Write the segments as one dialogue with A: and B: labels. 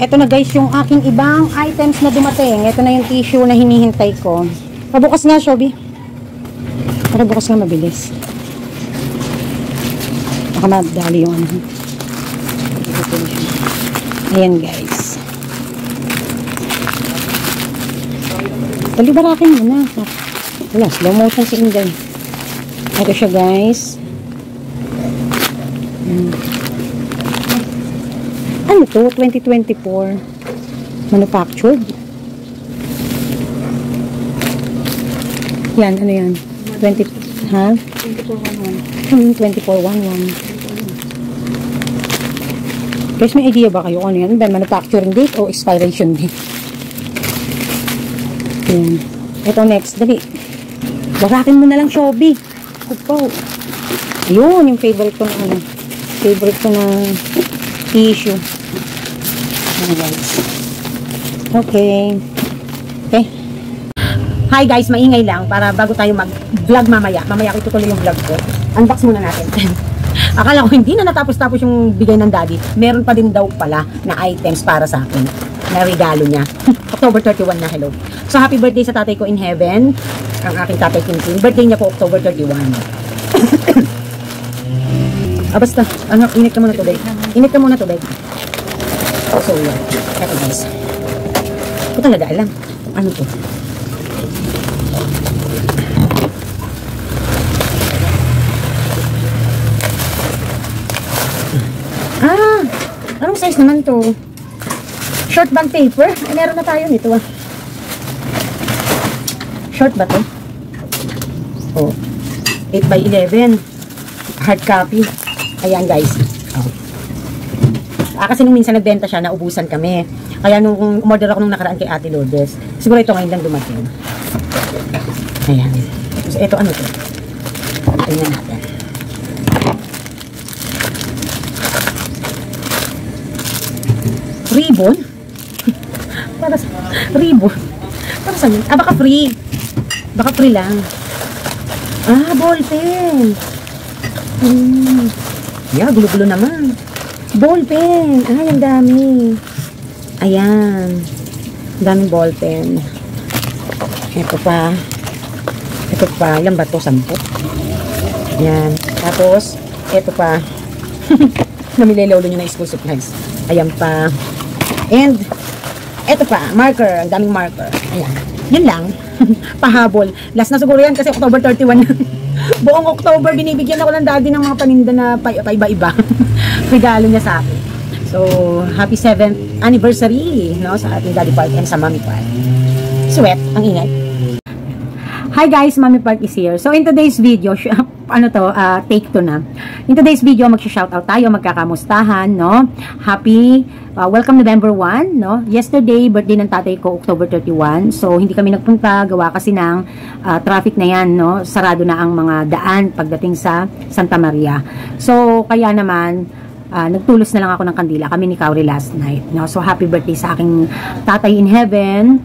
A: Ito na guys, yung aking ibang items na dumating. Ito na yung tissue na hinihintay ko. Pabukas nga, Shobi. Para bukas nga mabilis. Baka madali yung ano. Ayan guys. Talibarakin mo na. Wala, slow motion si Inday. Ito siya guys. Ano to? 2024. Manufactured. Yan, ano yan? 20, ha? 2411. Guys, may idea ba kayo? Ano yan? Then, manufacturing date o expiration date? Yan. Ito next. Dali. Barakin mo na lang, Shobi. Kupo. Yun, yung favorite ko na ano. Favorite ko na tissue. Ayan, guys. Okay. Okay. Hi guys, maingay lang para bago tayo mag-vlog mamaya. Mamaya ko itutuloy yung vlog ko. Unbox muna natin. Akala ko hindi na natapos-tapos yung bigay ng daddy. Meron pa din daw pala na items para sa akin. Na regalo niya. October 31 na, hello. So happy birthday sa tatay ko in heaven. Ang aking tatay Kintin. Birthday niya po October 31. Basta. Ano, init ka muna tubig. Init ka muna tubig. So, yan. Ito guys. Ko talaga alam. Ano to? Anong size naman to? Short band paper? Ay, meron na tayo nito ah. Short ba to? Oh. 8x11. Hard copy. Ayan guys. Oh. Kasi nung minsan nagbenta siya, naubusan kami. Kaya nung umorder ako nung nakaraan kay Ate Lourdes, siguro ito ngayon lang dumating. Ayan. So, ito ano to? Tingnan natin. Ribbon? Para sa ribbon? Para sa baka free. Baka free lang. Ball pen. Yeah, gulo-gulo naman. Ball pen. Ang dami. Ayan. Ang daming ball pen. Ito pa. Ito pa. Ilan ba ito? 10. Ayan. Tapos, ito pa. Namililawlo nyo na school supplies. Ayan pa. And, ito pa. Marker. Ang daming marker. Ayan. Yun lang. Pahabol. Last na siguro yan kasi October 31. Buong October, binibigyan ako ng daddy ng mga paninda na paiba-iba. Regalo niya sa akin. So, happy 7th anniversary, no, sa ating Daddy Park and sa Mommy Park. Sweat, ang ingay. Hi guys, Mommy Park is here. So, in today's video, take 2 na. In today's video, mag-shoutout tayo, magkakamustahan, no? Happy, welcome November 1, no? Yesterday, birthday ng tatay ko, October 31. So, hindi kami nagpunta, gawa kasi ng traffic na yan, no? Sarado na ang mga daan pagdating sa Santa Maria. So, kaya naman, nagtulos na lang ako ng kandila. Kami ni Kauri last night, no? So, happy birthday sa aking tatay in heaven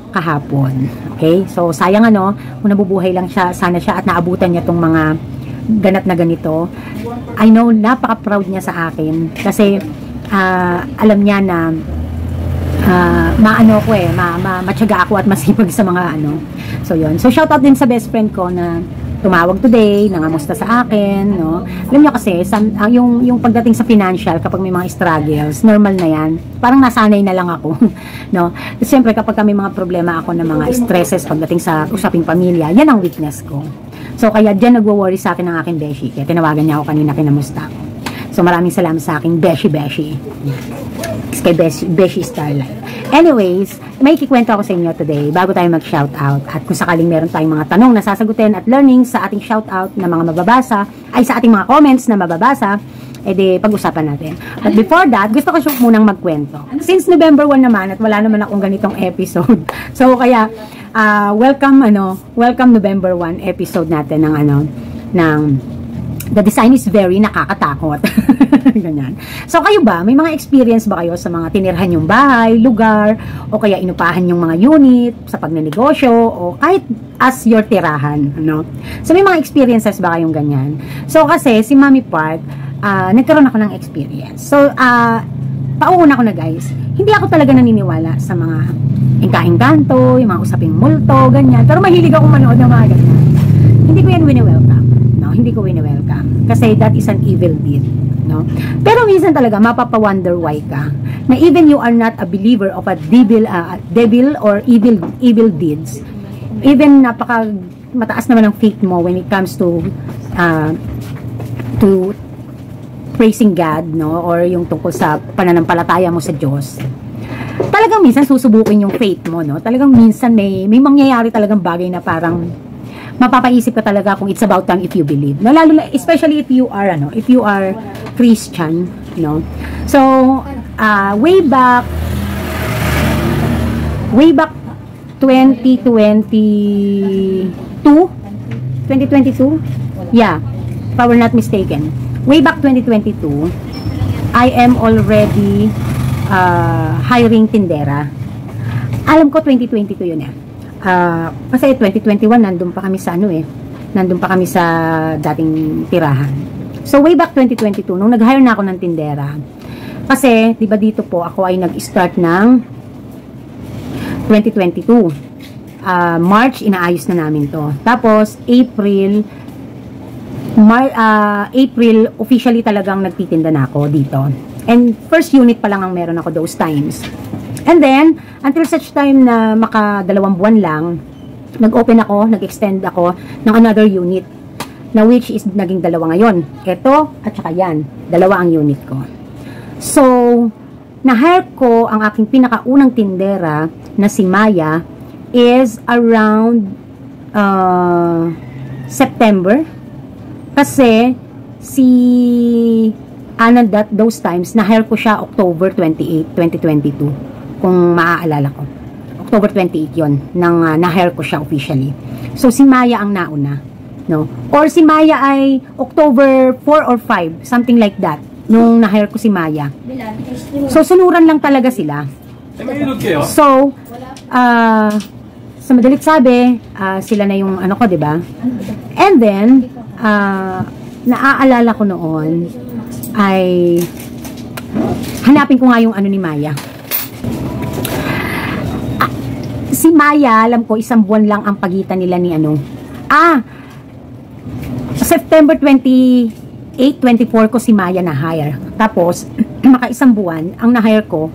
A: kahapon. Okay? So, sayang ano, kung nabubuhay lang siya, sana siya at naabutan niya tong mga ganap na ganito. I know, napaka-proud niya sa akin kasi alam niya na maano ko matyaga ako at masipag sa mga ano. So, yun. So, shoutout din sa best friend ko na tumawag today, nangamusta sa akin, no? Alam niyo kasi, yung pagdating sa financial, kapag may mga struggles, normal na yan. Parang nasanay na lang ako, no? Siyempre, kapag may mga problema ako ng mga stresses pagdating sa usaping pamilya, yan ang weakness ko. So, kaya dyan nagwo-worry sa akin ng aking beshi. Kaya tinawagan niya ako kanina, kinamusta ako. So, maraming salamat sa aking beshi-beshi. Kay Beshi Starlight. Anyways, may kikwento ako sa inyo today bago tayo mag-shoutout. At kung sakaling meron tayong mga tanong na sasagutin at learning sa ating shoutout na mga mababasa, ay sa ating mga comments na mababasa, edi pag-usapan natin. But before that, gusto ko munang magkwento. Since November 1 naman at wala naman akong ganitong episode. So, kaya, welcome November 1 episode natin ng The Design is Very Nakakatakot. Ganyan. So, kayo ba? May mga experience ba kayo sa mga tinirhan yung bahay, lugar, o kaya inupahan yung mga unit sa pagnenegosyo, o kahit as your tirahan, no? So, may mga experiences ba kayong ganyan? So, kasi si Mommy Park, nagkaroon ako ng experience. So, pauuna ko na guys, hindi ako talaga naniniwala sa mga engka-engkanto, yung mga usaping multo, ganyan. Pero mahilig ako manood ng mga ganyan. Hindi ko yan wini-welcome. No, hindi ko wini-welcome. Kasi that is an evil deed. No? Pero minsan talaga, mapapa-wonder why ka. Na even you are not a believer of a devil or evil deeds, even napaka mataas naman ang faith mo when it comes to praising God, no? Or yung tungkol sa pananampalataya mo sa Diyos. Talagang minsan susubukin yung faith mo, no? Talagang minsan may mangyayari talagang bagay na parang mapapaisip ka talaga kung it's about time if you believe. No? Lalo especially if you are Christian, no? So, way back 2022? Yeah, if I were not mistaken. Way back 2022, I am already hiring tindera. Alam ko 2022 yun eh. Kasi 2021 nandun pa kami sa nandun pa kami sa dating tirahan. So way back 2022 nung nag-hire na ako ng tindera. Kasi 'di ba dito po ako ay nag-start ng 2022. March inaayos na namin 'to. Tapos April officially talagang nagtitinda na ako dito. And first unit pa lang ang meron ako those times. And then, until such time na maka-2 buwan lang, nag-extend ako ng another unit. Na which is naging 2 ngayon. Ito at saka yan. 2 ang unit ko. So, na-hire ko ang aking pinakaunang tindera na si Maya is around September. Kasi si Ana those times, na-hire ko siya October 28, 2022. Kung maaalala ko. October 28 yon nang na-hire ko siya officially. So, si Maya ang nauna. No? Or si Maya ay October 4 or 5, something like that, nung na-hire ko si Maya. So, sunuran lang talaga sila. So, sa madalit sabi, sila na yung ano ko, diba? And then, naaalala ko noon ay hanapin ko nga yung ano ni Maya. Si Maya, alam ko, 1 buwan lang ang pagitan nila ni ano. September 28, 24 ko si Maya na-hire. Tapos, maka 1 buwan, ang na-hire ko,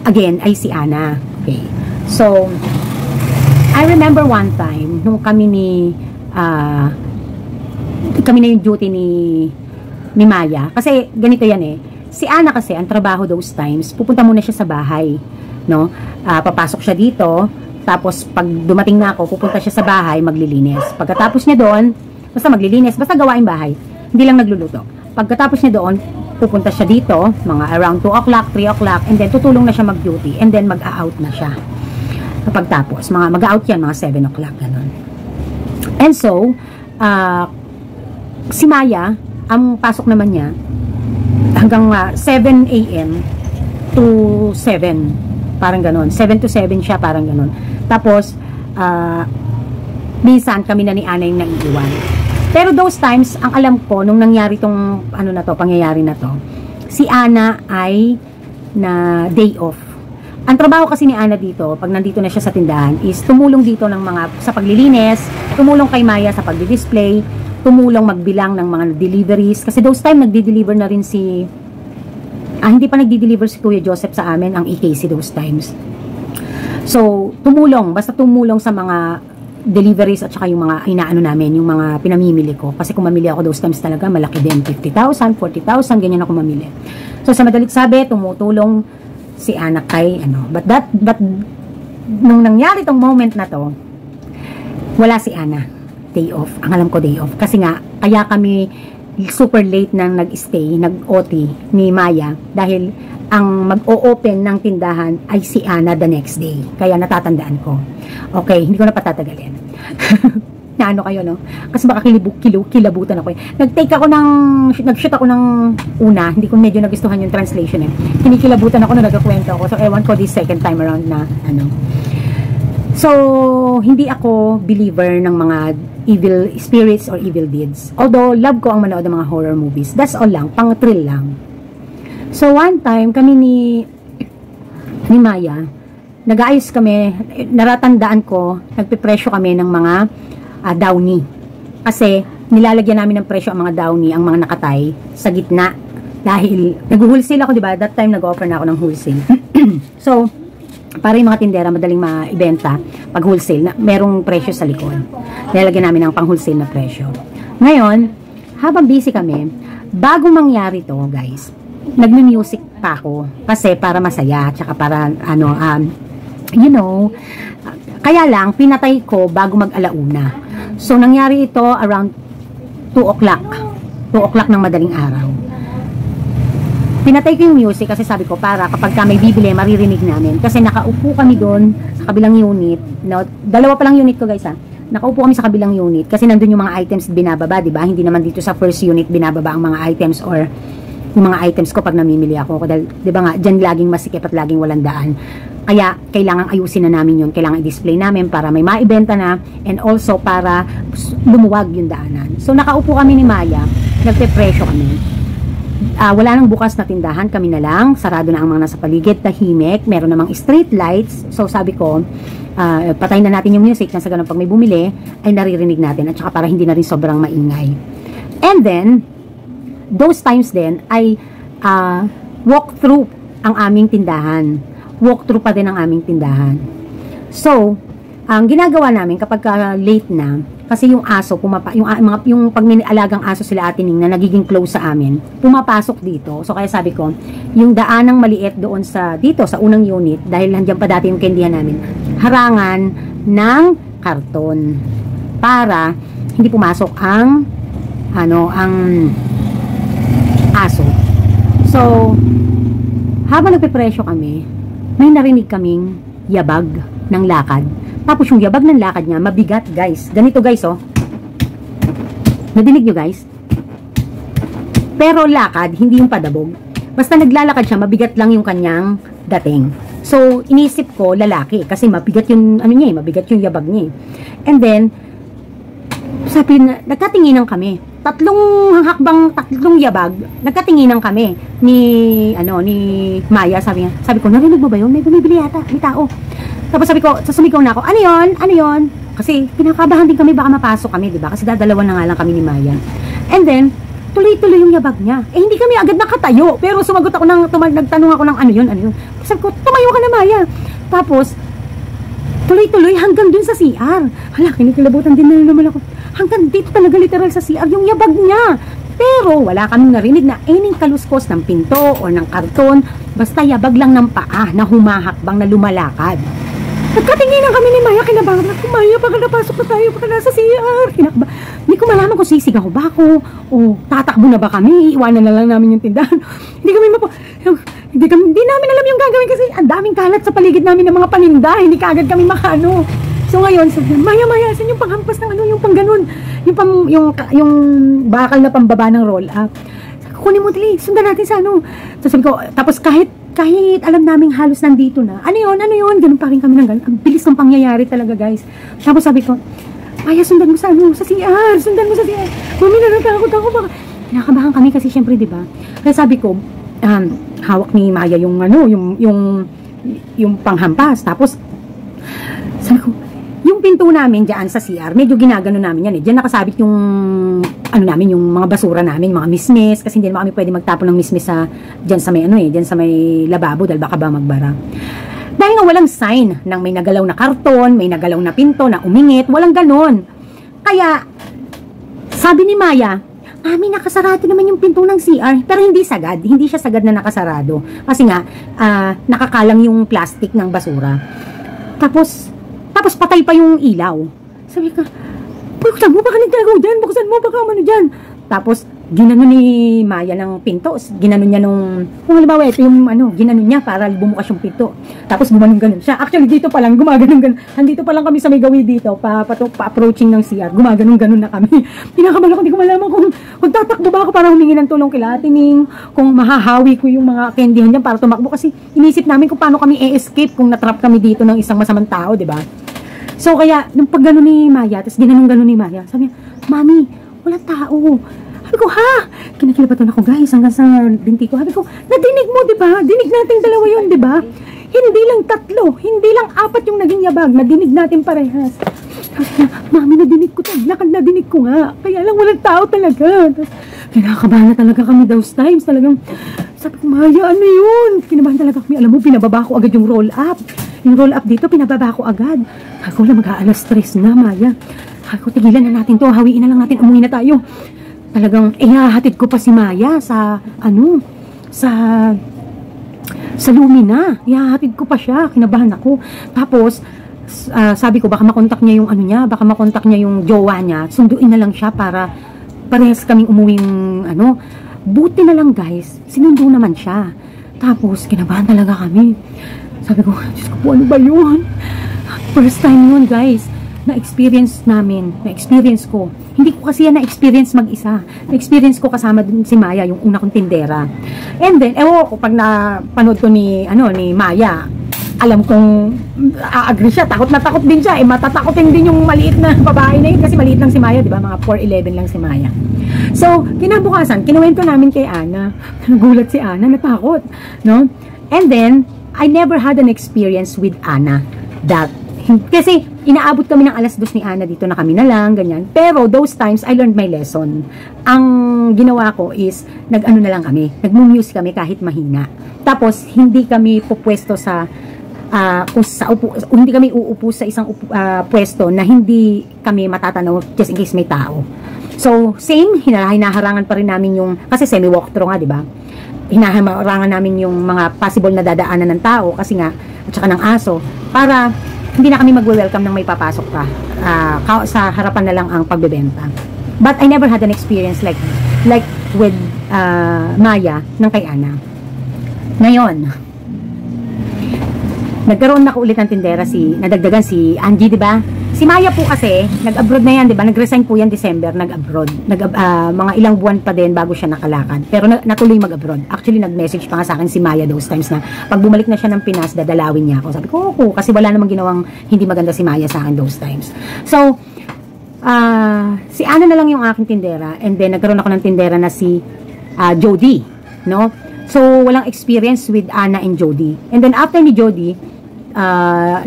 A: again, ay si Ana. Okay. So, I remember one time, nung kami na yung duty ni Maya. Kasi, ganito yan eh. Si Ana kasi, ang trabaho those times, pupunta muna siya sa bahay. No? Papasok siya dito, tapos pag dumating na ako, pupunta siya sa bahay, maglilinis. Pagkatapos niya doon, basta maglilinis, basta gawain bahay. Hindi lang nagluluto. Pagkatapos niya doon, pupunta siya dito, mga around 2 o'clock, 3 o'clock, and then tutulong na siya mag-duty, and then mag-a-out na siya. Pagkatapos, mag-a-out yan, mga 7 o'clock, ganun. And so, si Maya, ang pasok naman niya, hanggang 7 a.m. to 7, parang ganun. 7 to 7 siya, parang ganun. Tapos, minsan kami na ni Ana yung naiiwan. Pero those times, ang alam ko, nung nangyari tong, pangyayari na to, si Ana ay na day off. Ang trabaho kasi ni Ana dito, pag nandito na siya sa tindahan, is tumulong dito ng sa paglilinis, tumulong kay Maya sa pagdi-display, tumulong magbilang ng mga deliveries. Kasi those time, nagdi-deliver na rin si hindi pa nagdi-deliver si Kuya Joseph sa amin, ang EKC those times. So, basta tumulong sa mga deliveries at saka yung mga inaano namin, yung mga pinamimili ko. Kasi kung mamili ako those times talaga, malaki din, 50,000, 40,000, ganyan ako mamili. So, sa madalit sabi, tumutulong si Ana kay, but nung nangyari tong moment na to, wala si Ana. Day off. Ang alam ko day off. Kasi nga, kaya kami super late nang nag-stay, nag-OT ni Maya dahil ang mag-o-open ng tindahan ay si Ana the next day. Kaya natatandaan ko. Okay, hindi ko na patatagalin. Na ano kayo, no? Kasi baka kilabutan ako eh. Nag-shoot ako ng una. Hindi ko medyo nagustuhan yung translation eh. Kinikilabutan ako na nagkakwento ako. So, ewan ko this second time around na So, hindi ako believer ng mga evil spirits or evil deeds. Although, love ko ang manood ng mga horror movies. That's all lang. Pang-thrill lang. So, one time, kami ni Maya, nag-aayos kami, naratandaan ko, nagpipresyo kami ng mga downy. Kasi, nilalagyan namin ng presyo ang mga downy, ang mga nakatay, sa gitna. Dahil, nag-wholesale ako, diba? That time, nag-offer na ako ng wholesale. So, para yung mga tindera, madaling maibenta pag wholesale, na merong presyo sa likod. Nilalagyan namin ng pang-wholesale na presyo. Ngayon, habang busy kami, bago mangyari to, guys, nagme-music pa ako. Kasi para masaya, tsaka para, you know, kaya lang, pinatay ko bago mag-alauna. So, nangyari ito around 2 o'clock. 2 o'clock ng madaling araw. Pinatay ko yung music kasi sabi ko, para kapag may bibili, maririnig namin. Kasi nakaupo kami doon sa kabilang unit. No, dalawa pa lang unit ko, guys, ha. Nakaupo kami sa kabilang unit kasi nandun yung mga items binababa, diba? Hindi naman dito sa first unit binababa ang mga items or yung mga items ko pag namimili ako. Dahil, diba nga, dyan laging masikip at laging walang daan. Kaya, kailangan ayusin na namin yun. Kailangan i-display namin para may maibenta na and also para lumuwag yung daanan. So, nakaupo kami ni Maya. Nagpe-presyo kami. Wala nang bukas na tindahan, kami na lang. Sarado na ang mga nasa paligid, tahimik. Meron namang street lights. So, sabi ko, patayin na natin yung music. Nasa ganun, pag may bumili, ay naririnig natin. At saka para hindi na rin sobrang maingay. And then, those times din ay walk through ang aming tindahan. Walk through pa din ang aming tindahan. So, ang ginagawa namin kapag late na, kasi yung aso yung pag may alagang aso sila Ate Ning na nagiging close sa amin, pumapasok dito. So kaya sabi ko, yung daanang maliit doon dito sa unang unit, dahil nandiyan pa dati yung kendihan namin, harangan ng karton para hindi pumasok ang aso. So, habang nagpepresyo kami, may narinig kaming yabag ng lakad. Tapos yung yabag ng lakad niya, mabigat, guys. Ganito, guys, oh. Nadinig nyo, guys? Pero lakad, hindi yung padabog. Basta naglalakad siya, mabigat lang yung kanyang dating. So, inisip ko, lalaki. Kasi mabigat yung, mabigat yung yabag niya. And then, sabi na, nagkatinginan kami. Tatlong yabag, nagkatinginan kami ni Maya. Sabi ko, narinig mo ba yun? May bumibili yata, may tao. Tapos sabi ko, sumigaw na ako, ano yun? Kasi pinakabahan din kami, baka mapasok kami, diba? Kasi dadalawan na nga lang kami ni Maya. And then, tuloy-tuloy yung yabag niya. Hindi kami agad nakatayo. Pero sumagot ako nagtanong ako ng ano yun. Sabi ko, tumayo ka na, Maya. Tapos, tuloy-tuloy hanggang dun sa CR. Hala, kinikilabutan din na naman ako. Hanggang dito talaga literal sa CR, yung yabag niya. Pero, wala kaming narinig na anyong kaluskos ng pinto o ng karton. Basta yabag lang ng paa na humahakbang na lumalakad. Nagkatinginan kami ni Maya, kinabahan na, Maya, baka napasok na tayo, baka nasa CR. Hindi ko malaman kung sisigaw ba ako, o tatakbo na ba kami, iwanan na lang namin yung tindahan. Hindi namin alam yung gagawin kasi ang daming kalat sa paligid namin ng mga paninda, hindi kaagad kami makano. So ngayon, sabi, Maya, saan yung panghampas ng yung pangganon, yung bakal na pambaba ng roll up. Kunin mo, dali, sundan natin sa So sabi ko, tapos kahit alam naming halos nandito na, ano yun, ganun pa rin kami ng ganun. Ang bilis ng pangyayari talaga, guys. Tapos sabi ko, Maya, sundan mo sa CR, Mami, natatakot ako, baka. Kinakabahan kami kasi syempre, diba? Kaya sabi ko, hawak ni Maya yung panghampas. Tapos, sabi ko, yung pinto namin dyan sa CR, medyo ginagano namin yan eh. Diyan nakasabit yung, yung mga basura namin, mga mismis, kasi hindi naman kami pwede magtapon ng mismis dyan sa may lababo, dahil baka ba magbara. Dahil nga walang sign ng may nagalaw na karton, may nagalaw na pinto, na umingit, walang ganon. Kaya, sabi ni Maya, Mami, nakasarado naman yung pinto ng CR, pero hindi siya sagad na nakasarado. Kasi nga, nakakalang yung plastic ng basura. Tapos patay pa yung ilaw. Sabi ka, buksan mo, baka nagtagaw dyan, buksan mo, baka dyan. Tapos, ginanon ni Maya ng pinto, ginanon niya kung halimbawa, ito yung ginanon niya para bumukas yung pinto. Tapos, gumanon-ganon siya. Actually, dito pa lang, gumaganon-ganon. Andito pa lang kami sa may gawi dito, pa-approaching ng CR, gumaganon-ganon na kami. Pinakabala ko, hindi ko malaman kung tatakbo ba ako para humingi ng tulong kila Ate Ning, kung mahahawi ko yung mga kendihan dyan para tumakbo. Kasi, inisip namin kung paano kami e-escape kung natrap kami dito ng isang masamang tao, diba? So, kaya, nung pag gano'n ni Maya, tapos ginanong-ganon ni Maya, sabi niya, Mami, walang tao. Sabi ko, ha? Kinakilabatan ako guys hanggang sa binti ko. Sabi ko, nadinig mo, di ba? Dinig natin dalawa yun, di ba? Hindi lang 3, hindi lang 4 yung naging yabag. Nadinig natin parehas. Mami, nadinig ko. Taglakad nadinig ko nga. Kaya lang walang tao talaga. Kinakabahan na talaga kami those times. Talagang, sabi ko, Maya, ano yun? Kinabahan talaga kami. Alam mo, pinababa ko agad yung roll up. Yung roll up dito, pinababa ko agad. Ako lang, mag-aalas 3 na, Maya. Ako, tigilan na natin to. Hawiin na lang natin. Umuwi na tayo. Talagang, hahatid ko pa si Maya sa, sa Lumina. Ihahatid ko pa siya. Kinabahan ako. Tapos, sabi ko, baka makontak niya yung baka makontak niya yung jowa niya. Sunduin na lang siya para parehas kaming umuwing buti na lang guys, sinundo naman siya. Tapos, kinabahan talaga kami. Sabi ko, Diyos ko po, ano ba yun? First time yun guys, na-experience ko. Hindi ko kasi yan na-experience mag-isa. Na-experience ko kasama din si Maya, yung una kong tindera. And then, ewan ko, pag napanood ko ni Maya, alam kong a-agree siya, takot na takot din siya, matatakotin din yung maliit na babae na yun, kasi maliit lang si Maya, di ba? Mga 4'11 lang si Maya. So, kinabukasan, kinuwento namin kay Ana, nagulat si Ana, natakot, no? And then, I never had an experience with Ana kasi inaabot kami ng alas 2 ni Ana, dito na kami na lang, ganyan. Pero those times, I learned my lesson. Ang ginawa ko is, nag-ano na lang kami, nag-music kami kahit mahina. Tapos, hindi kami pupwesto sa hindi kami uupo sa isang pwesto na hindi kami matatanaw just in case may tao. So, same, hinaharangan pa rin namin yung, kasi semi-walkthrough nga, di ba? Hinaharangan namin yung mga possible na dadaanan ng tao, kasi nga, at saka ng aso, para hindi na kami magwe-welcome nang may papasok pa. Sa harapan na lang ang pagbebenta. But I never had an experience like with Maya ng kay Ana. Ngayon, nagkaroon na ko ulit ng tindera nadagdagan si Angie, di ba? Si Maya po kasi, nag-abroad na yan, di ba? Nag-resign po yan December, nag-abroad. Mga ilang buwan pa din bago siya nakalakad. Pero natuloy mag-abroad. Actually, nag-message pa nga sa akin si Maya those times na pag bumalik na siya ng Pinas, dadalawin niya ako. Sabi ko, kasi wala namang ginawang hindi maganda si Maya sa akin those times. So, si Ana na lang yung aking tindera, and then nagkaroon ako ng tindera na si Jody, no? So, walang experience with Ana and Jody. And then, after ni Jody,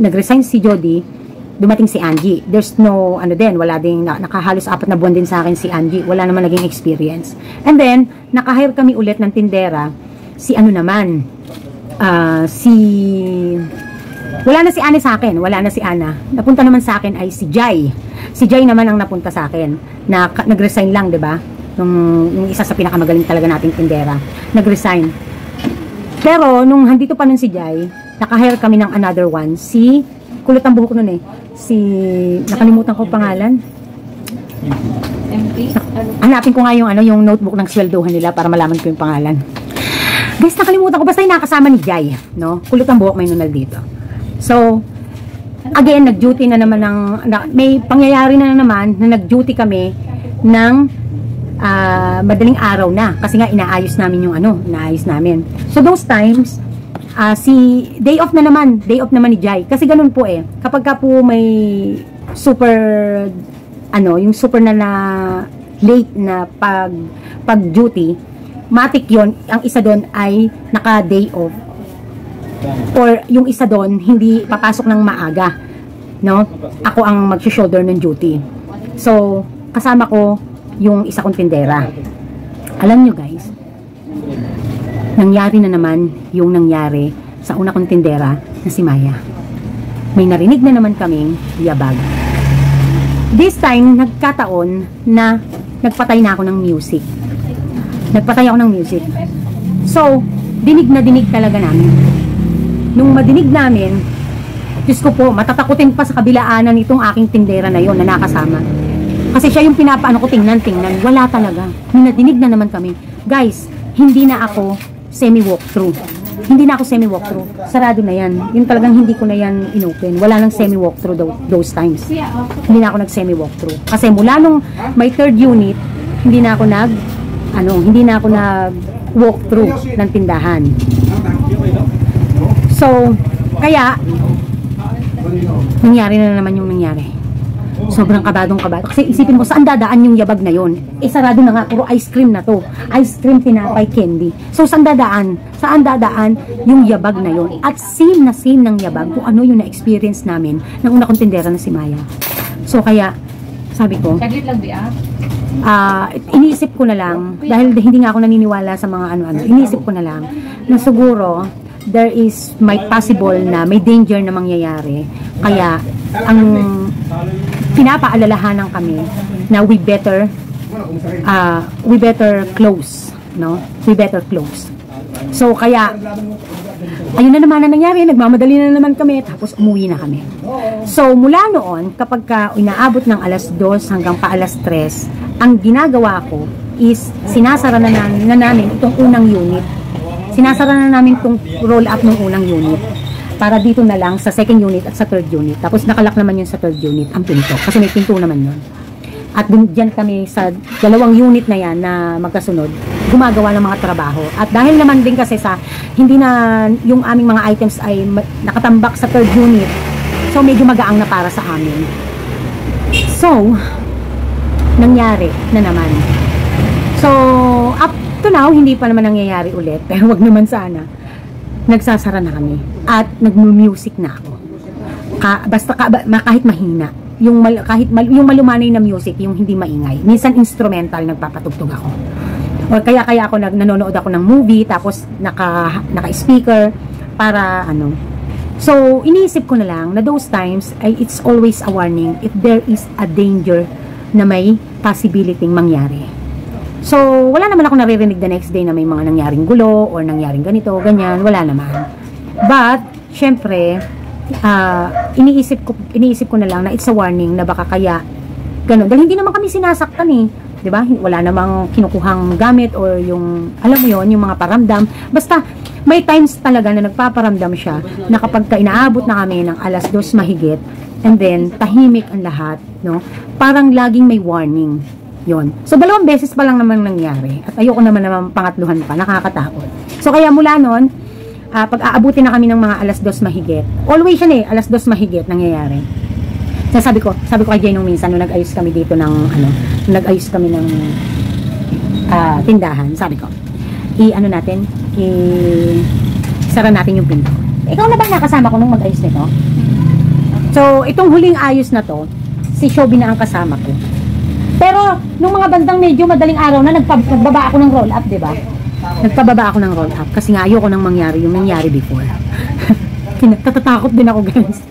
A: nag-resign si Jody, dumating si Angie. There's no, wala ding, nakahalos 4 na buwan din sa akin si Angie. Wala naman naging experience. And then, nakahire kami ulit ng tindera, wala na si Ana sa akin, wala na si Ana. Napunta naman sa akin ay si Jai. Si Jai naman ang napunta sa akin, na nag-resign lang, di ba? Yung isa sa pinakamagaling talaga nating tindera, nag-resign. Pero, nung handito pa nun si Jai, nakahire kami ng another one, kulot ang buhok nun nakalimutan ko pangalan. Hanapin ko nga yung notebook ng sweldohan nila para malaman ko yung pangalan. Guys, nakalimutan ko, basta yung nakasama ni Jai, no? Kulot ang buhok, may nunal dito. So, again, nag-duty na naman may pangyayari na naman na nag-duty kami ng madaling araw na, kasi nga inaayos namin inaayos namin. So, those times, day off naman ni Jai. Kasi ganun po kapag ka po may super, yung super na late na pag-duty, matik yon, ang isa doon ay naka-day off. Or yung isa doon, hindi papasok ng maaga. No? Ako ang mag-shoulder ng duty. So, kasama ko yung isa kong tindera. Alam nyo guys, nangyari na naman yung nangyari sa una kong tindera na si Maya. May narinig na naman kaming yabag. This time, nagkataon na nagpatay na ako ng music. So, dinig na dinig talaga namin. Nung madinig namin, Diyos ko po, matatakutin pa sa kabilaanan itong aking tindera na yon na nakasama. Kasi siya yung pinapaano ko, tingnan. Wala talaga. Nadinig na naman kami. Guys, hindi na ako semi-walkthrough. Sarado na yan. Yun talagang hindi ko na yan inopen. Wala nang semi-walkthrough those times. Hindi na ako nag-semi-walkthrough. Kasi mula nung may third unit, hindi na ako nag-walkthrough ng tindahan. So, kaya, nangyari na naman yung nangyari.
B: Sobrang kabadong-kabado. Kasi isipin mo, saan dadaan yung yabag na yon? Eh, sarado na nga, puro ice cream na to. Ice cream, tinapay, candy. So, saan dadaan? Saan dadaan yung yabag na yon? At same na same ng yabag kung ano yung na-experience namin ng una kong tindera na si Maya. So, kaya, sabi ko,
C: Saglit lang, Bia.
B: iniisip ko na lang, dahil hindi nga ako naniniwala sa mga ano-ano, iniisip ko na lang, na siguro, there is may possible na may danger na mangyayari. Kaya, ang pinapaalalahanan kami na we better close, no? We better close. So, kaya, ayun na naman ang nangyari, nagmamadali na naman kami, tapos umuwi na kami. So, mula noon, kapag inaabot ng alas 2 hanggang pa alas 3, ang ginagawa ko is, sinasara na namin itong unang unit. Sinasara na namin itong roll up ng unang unit. Para dito na lang sa second unit at sa third unit. Tapos nakalak naman yun sa third unit, ang pinto. Kasi may pinto naman yun. At dyan kami sa dalawang unit na yan na magkasunod, gumagawa ng mga trabaho. At dahil naman din kasi sa, hindi na yung aming mga items ay nakatambak sa third unit, so medyo magaang na para sa amin. So, nangyari na naman. So, up to now, hindi pa naman nangyayari ulit. Pero wag naman sana. Nagsasara na kami. At nagmu-music na ako. Kahit mahina. Yung malumanay na music, yung hindi maingay. Minsan instrumental, nagpapatugtog ako. O kaya ako nanonood ako ng movie, tapos naka-speaker para ano. So, iniisip ko na lang na those times, it's always a warning if there is a danger na may possibility mangyari. So, wala naman ako naririnig the next day na may mga nangyaring gulo or nangyaring ganito, ganyan, wala naman. But, syempre, iniisip ko na lang na it's a warning na baka kaya ganun. Dahil hindi naman kami sinasaktan eh. 'Di ba? Wala namang kinukuhang gamit or yung, alam mo yon, yung mga paramdam. Basta, may times talaga na nagpaparamdam siya na kapag inaabot na kami ng alas 2 mahigit, and then, tahimik ang lahat, no? Parang laging may warning. Yon. So, 2 beses pa lang naman nangyari. At ayoko naman pangatluhan pa. Nakakatakot. So, kaya mula nun, pag aabutin na kami ng mga alas 2 mahigit, always yan eh, alas 2 mahigit nangyayari. So, sabi ko kay Jay nung minsan, nung nag-ayos kami dito ng, nag-ayos kami ng tindahan, sabi ko, sara natin yung pinto. Ikaw na ba nakasama ko nung mag-ayos nito? So, itong huling ayos na to, si Shobi na ang kasama ko. Pero, nung mga bandang medyo madaling araw na, nagbaba ako ng roll up, diba? Nagpababa ako ng roll up kasi nga ayoko nang mangyari yung nangyari before. Natatakot din ako, guys.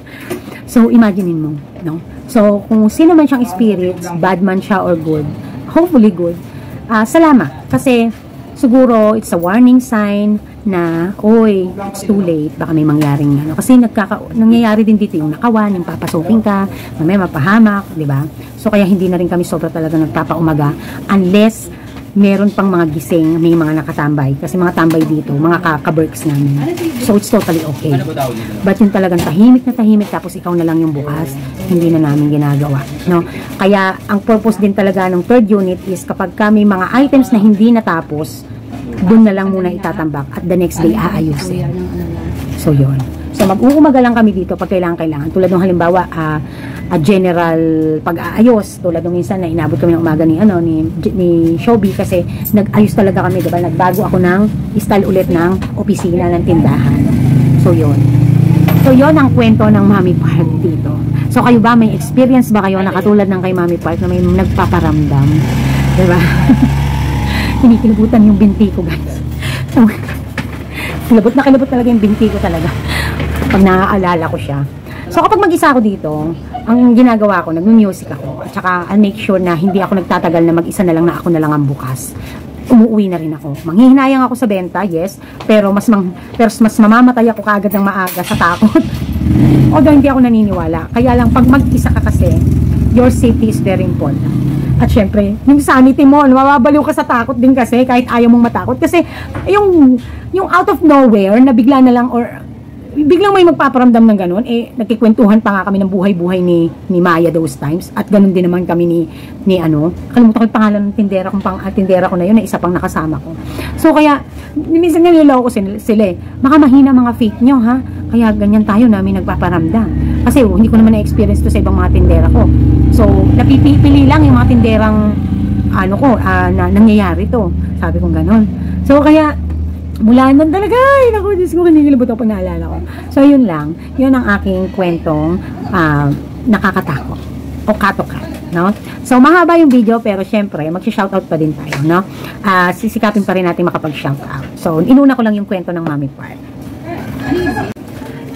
B: So, imaginein mo, no? So, kung sino man siyang spirits, bad man siya or good, hopefully good, salamat. Kasi, siguro, it's a warning sign na, oy, it's too late, baka may mangyaring ano. Kasi nangyayari din dito yung nakawan, yung papasukin ka, may mapahamak, di ba? So, kaya hindi na rin kami sobra talaga nagpapaumaga unless meron pang mga gising, may mga nakatambay. Kasi mga tambay dito, mga kaka-works namin. So, it's totally okay. But yung talagang tahimik na tahimik, tapos ikaw na lang yung bukas, hindi na namin ginagawa. No? Kaya, ang purpose din talaga ng third unit is kapag kami mga items na hindi natapos, doon na lang muna itatambak at the next day aayusin. So, yun. So, mag-uumaga lang kami dito pag kailangan. Tulad ng halimbawa, a general pag-aayos. Tulad ng minsan na inabot kami ng umaga ni Shobi kasi nag-ayos talaga kami, diba? Nagbago ako ng style ulit ng opisina ng tindahan. So, yun. So, yun ang kwento ng Mami Park dito. So, kayo ba? May experience ba kayo na katulad ng kay Mami Park na may nagpaparamdam? Diba? Kinikilabutan yung binti ko, guys. So, kilabot talaga yung binti ko talaga pag naaalala ko siya. So, kapag mag-isa ako dito, ang ginagawa ko, nag-music ako. At saka, I'll make sure na hindi ako nagtatagal na mag-isa na lang na ako na lang ang bukas. Umuwi na rin ako. Manghihinayang ako sa benta, yes. Pero mas mamamatay ako kaagad ng maaga sa takot. Although hindi ako naniniwala. Kaya lang, pag mag-isa ka kasi, your safety is very important. At syempre, yung sanity mo, mababaliw ka sa takot din kasi, kahit ayaw mong matakot. Kasi, yung out of nowhere, na bigla na lang, or biglang may magpaparamdam ng ganun, nagkikwentuhan pa nga kami ng buhay-buhay ni Maya those times, at ganun din naman kami ni kalimutan ko yung pangalan ng tindera ko na yun, na isa pang nakasama ko. So, kaya, minsan nga nilalaw ko sila baka mahina mga faith nyo, ha? Kaya ganyan tayo namin nagpaparamdam. Kasi, hindi ko naman na-experience to sa ibang mga tindera ko. So, napipili lang yung mga tinderang na nangyayari to. Sabi kong ganon. So, kaya, mula nun talaga, ay, naku, Diyos ko, kinigilabot ako pag naalala ko. So, yun lang. Yun ang aking kwentong nakakatakot o katokat, no? So, mahaba yung video, pero syempre, mag-shoutout pa din tayo, no? Sisikapin pa rin natin makapag-shoutout. So, inuna ko lang yung kwento ng Mami Part.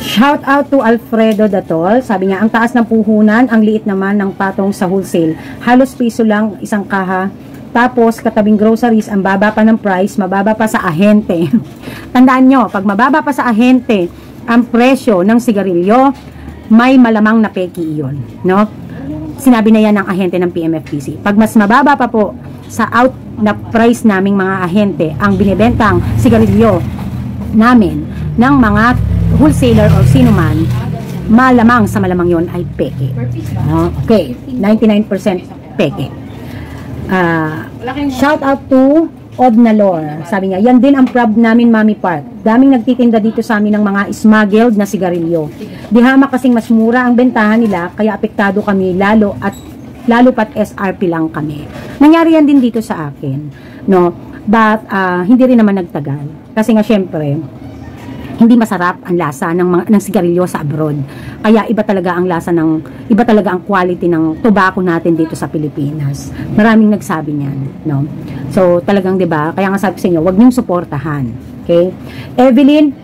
B: Shout out to Alfredo Datol. Sabi niya, ang taas ng puhunan, ang liit naman ng patong sa wholesale. Halos piso lang isang kaha. Tapos, katabing groceries, ang baba pa ng price, mababa pa sa ahente. Tandaan nyo, pag mababa pa sa ahente ang presyo ng sigarilyo, may malamang na peki iyon, no? Sinabi na yan ng ahente ng PMFTC. Pag mas mababa pa po sa out na price naming mga ahente ang binibentang sigarilyo namin ng mga wholesaler o sino man, malamang sa malamang yon ay peke. Okay, 99% peke. Shout out to Odnalor. Sabi niya, yan din ang prob namin, Mami Part. Daming nagtitinda dito sa amin ng mga smuggled na sigarilyo. Di hama kasing mas mura ang bentahan nila, kaya apektado kami lalo pat SRP lang kami. Nangyari yan din dito sa akin, no? But hindi rin naman nagtagal. Kasi nga syempre, hindi masarap ang lasa ng sigarilyo sa abroad. Kaya iba talaga ang quality ng tobacco natin dito sa Pilipinas. Maraming nagsabi niyan, no? So, talagang 'di ba? Kaya nga sabi sa inyo, huwag niyong suportahan. Okay? Evelyn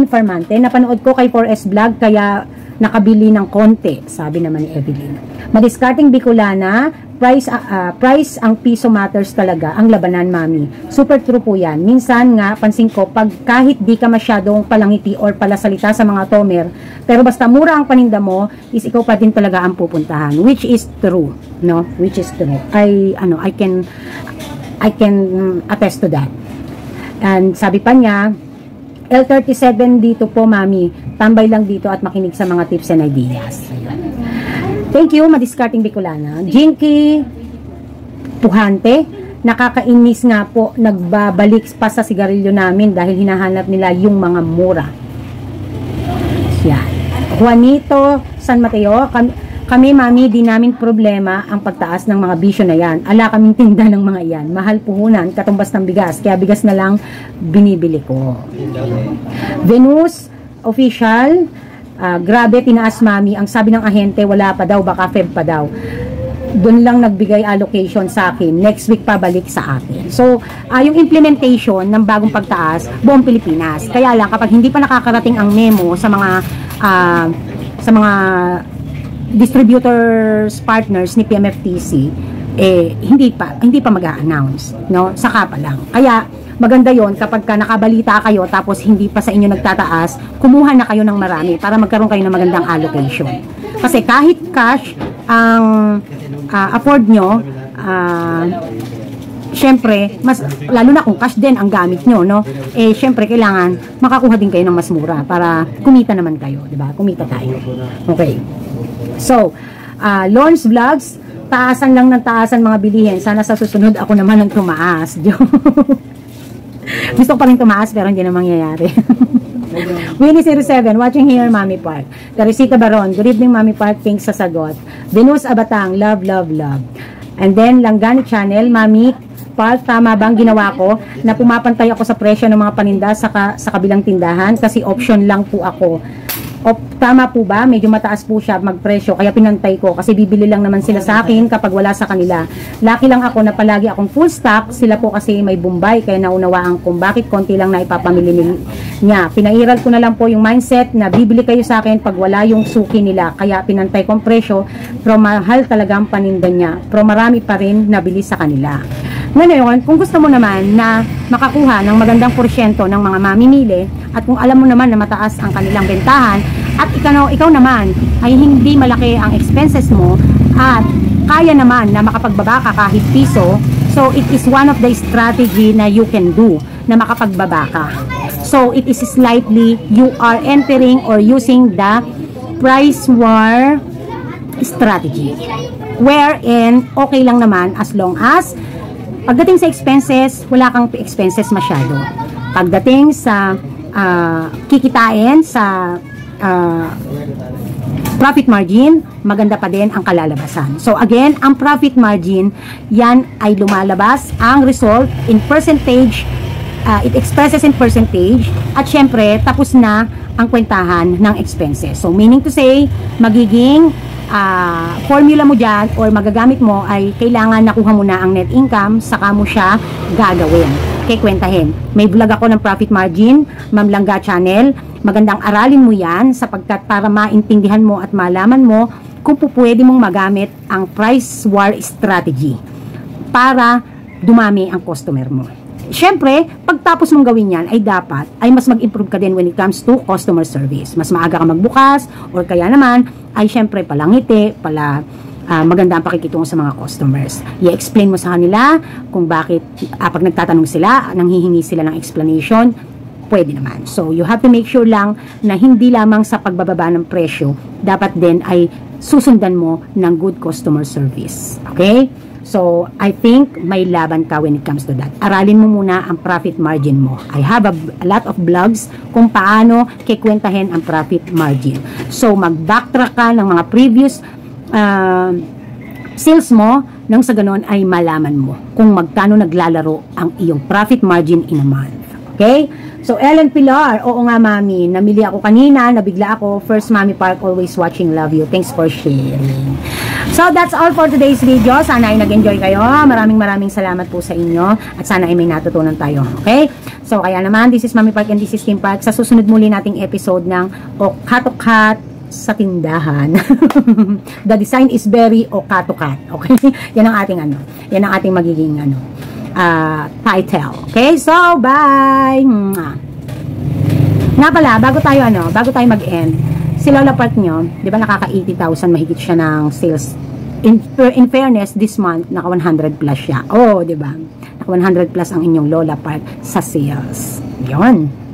B: Fermante, napanood ko kay 4S Vlog kaya nakabili ng konti, sabi naman ni Evelyn. Madiskarting Bicolana, price ang piso matters talaga, ang labanan, Mami. Super true po yan. Minsan nga, pansin ko, pag kahit di ka masyadong palangiti or palasalita sa mga tomer, pero basta mura ang paninda mo, is ikaw pa din talaga ang pupuntahan. Which is true, no? Which is true. I can attest to that. And sabi pa niya, L37 dito po, Mami. Tambay lang dito at makinig sa mga tips and ideas. Ayun. Thank you, Madiskarting Bicolana. Jinky Puhante, nakakainis nga po, nagbabalik pa sa sigarilyo namin dahil hinahanap nila yung mga mura. Yan. Juanito San Mateo, kami, Mami, di namin problema ang pagtaas ng mga bisyo na yan. Ala kaming tinda ng mga yan. Mahal puhunan, katumbas ng bigas. Kaya bigas na lang binibili ko. Venus Official, grabe, tinaas, Mami. Ang sabi ng ahente, wala pa daw, baka Feb pa daw. Doon lang nagbigay allocation sa akin. Next week pa balik sa akin. So, yung implementation ng bagong pagtaas, buong Pilipinas. Kaya lang, kapag hindi pa nakakarating ang memo sa mga distributors partners ni PMFTC, hindi pa mag-a-announce, no? Saka pa lang. Kaya maganda yon kapag nakabalita kayo tapos hindi pa sa inyo nagtataas, kumuha na kayo ng marami para magkaroon kayo ng magandang allocation. Kasi kahit cash ang afford nyo, syempre, lalo na kung cash din ang gamit nyo, no? Syempre, kailangan makakuha din kayo ng mas mura para kumita naman kayo, di ba? Kumita tayo. Okay. So, Lawrence Vlogs, taasan lang ng taasan mga bilihin. Sana sa susunod ako naman ang tumaas. Gusto ko pa rin tumaas pero hindi na mangyayari. Winnie07, watching here, Mami Park. Teresita Baron, good evening, Mami Park. Thanks sa sagot. Venus Abatang, love, love, love. And then, Langgani Channel, Mami Park, tama bang ginawa ko na pumapantay ako sa presyo ng mga paninda sa kabilang tindahan kasi option lang po ako. Tama po ba? Medyo mataas po siya magpresyo kaya pinantay ko kasi bibili lang naman sila sa akin kapag wala sa kanila. Lucky lang ako na palagi akong full stock, sila po kasi may Bombay kaya naunawaan kung bakit konti lang na ipapamili niya. Pinairal ko na lang po yung mindset na bibili kayo sa akin pag wala yung suki nila kaya pinantay ko ang presyo pero mahal talaga ang paninda niya pero marami pa rin nabili sa kanila. Ngayon, kung gusto mo naman na makakuha ng magandang porsyento ng mga mamimili at kung alam mo naman na mataas ang kanilang bentahan at ikaw naman ay hindi malaki ang expenses mo at kaya naman na makapagbaba ka kahit piso, so it is one of the strategy na you can do na makapagbaba ka. So it is slightly you are entering or using the price war strategy wherein okay lang naman as long as pagdating sa expenses, wala kang expenses masyado. Pagdating sa kikitain, sa profit margin, maganda pa din ang kalalabasan. So again, ang profit margin, yan ay lumalabas ang result in percentage, it expresses in percentage, at syempre, tapos na ang kwentahan ng expenses. So meaning to say, magiging formula mo dyan or magagamit mo ay kailangan nakuha mo na ang net income, saka mo siya gagawin. Kwentahin. May vlog ako ng profit margin, Ma'am Langga Channel. Magandang aralin mo yan sapagkat para maintindihan mo at malaman mo kung pwede mong magamit ang price war strategy para dumami ang customer mo. Siyempre, pagtapos mong gawin yan, ay dapat, ay mas mag-improve ka din when it comes to customer service. Mas maaga ka magbukas, or kaya naman, ay siyempre palangiti, maganda ang pakikitungo sa mga customers. I-explain mo sa kanila kung bakit, pag nagtatanong sila, nanghihingi sila ng explanation, pwede naman. So, you have to make sure lang na hindi lamang sa pagbababa ng presyo, dapat din ay susundan mo ng good customer service. Okay? So, I think may laban ka when it comes to that. Aralin mo muna ang profit margin mo. I have a lot of blogs kung paano kikwentahin ang profit margin. So, mag-backtrack ka ng mga previous sales mo nang sa ganon ay malaman mo kung magkano naglalaro ang iyong profit margin in a month. Okay? So, Ellen Pilar, oo nga mami, namili ako kanina, nabigla ako. First Mami Park, always watching, love you. Thanks for sharing. So, that's all for today's video. Sana ay nag-enjoy kayo. Maraming salamat po sa inyo. At sana ay may natutunan tayo. Okay? So, kaya naman, this is Mami Park and this is Kim Park. Sa susunod muli nating episode ng Okato-Kat sa tindahan. The design is very Okato-Kat. Okay? Yan ang ating yan ang ating magiging title. Okay? So, bye! Nga pala, bago tayo mag-end, si Lola Park nyo, di ba nakaka 80,000 mahigit siya ng sales. In fairness, this month, naka 100 plus siya. Oh, di ba? Naka 100 plus ang inyong Lola Park sa sales. Yun.